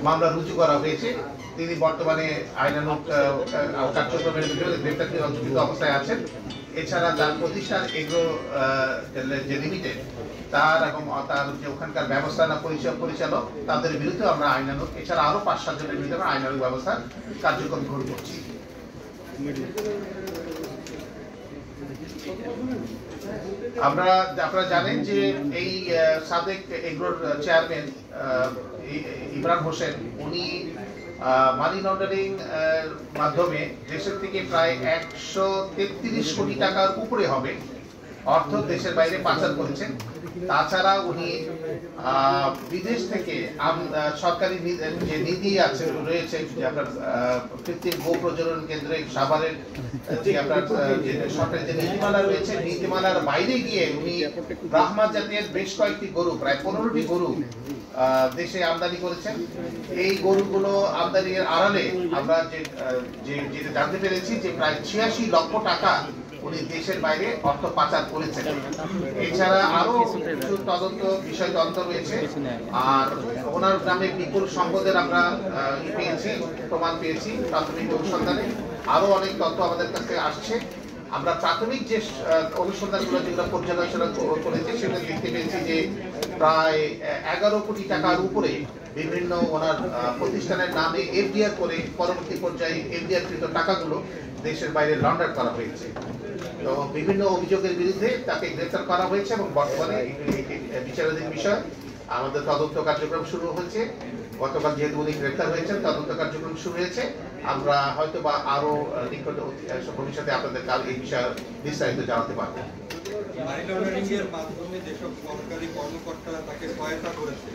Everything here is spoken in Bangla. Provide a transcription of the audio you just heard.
মামলা রুজু করা হয়েছে। তিনি বর্তমানে আইনানুগ কার্যক্রমের ভিতরে গ্রেপ্তারকৃত অবস্থায় আছেন। এছাড়া তার প্রতিষ্ঠান এগ্রো যে লিমিটেড তার এবং তার যে ওখানকার ব্যবস্থাপনা পরিচালক তাদের বিরুদ্ধে আমরা আইনানুগ, এছাড়া আরো 5-7 জনের বিরুদ্ধে আমরা আইনানুগ ব্যবস্থা কার্যক্রম গ্রহণ করছি। আপনারা জানেন যে এই সাদেক এগ্রোর চেয়ারম্যান ইমরান হোসেন উনি মানি লন্ডারিং মাধ্যমে দেশের থেকে প্রায় 133 কোটি টাকার উপরে হবে অর্থ দেশের বাইরে পাচার করেছেন। তাছাড়া উনি বিদেশ থেকে সরকারি যে নীতি আছে রয়েছে, যে আপনার কৃত্রিম গো প্রজনন কেন্দ্রে সাভারের যে আপনার যে সরকারি যে নীতিমালা রয়েছে, নীতিমালার বাইরে গিয়ে উনি ব্রাহ্মা জাতের বেশ কয়েকটি গরু, প্রায় 15টি গরু দেশে আমদানি করেছেন। এই গরুগুলো আমদানির আড়ালে আমরা যেটা জানতে পেরেছি যে প্রায় 86 লক্ষ টাকা উনি দেশের বাইরে অর্থ পাচার করেছেন। এছাড়া আরো কিছু বিষয় তদন্ত রয়েছে। আর ওনার নামে বিপুল সম্পদের আমরা পেয়েছি, প্রমাণ পেয়েছি প্রাথমিক অনুসন্ধানে। আরো অনেক তথ্য আমাদের কাছে আসছে। আমরা প্রাথমিক যে অনুসন্ধানগুলো যেগুলো পর্যালোচনা করেছি সেটা দেখতে পেয়েছি যে প্রায় 11 কোটি টাকার উপরে বিভিন্ন ওনার প্রতিষ্ঠানের নামে এফডিআর করে পরবর্তী পর্যায়ে এফডিআর কৃত টাকাগুলো দেশের বাইরে লন্ডার করা হয়েছে। তো বিভিন্ন অভিযোগের বিরুদ্ধে তাকে গ্রেফতার করা হয়েছে এবং বর্তমানে বিচারাধীন বিষয়। আমাদের তদন্ত কার্যক্রম শুরু হয়েছে। গতকাল যেহেতু উনি গ্রেফতার হয়েছেন, তদন্ত কার্যক্রম শুরু হয়েছে। আমরা হয়তো বা আরো নিকট ভবিষ্যতে আপনাদের কাল এই বিষয়ে বিস্তারিত জানাতে পারবো। মানি লন্ডারিং এর মাধ্যমে যেসব সরকারি কর্মকর্তা তাকে সহায়তা করেছে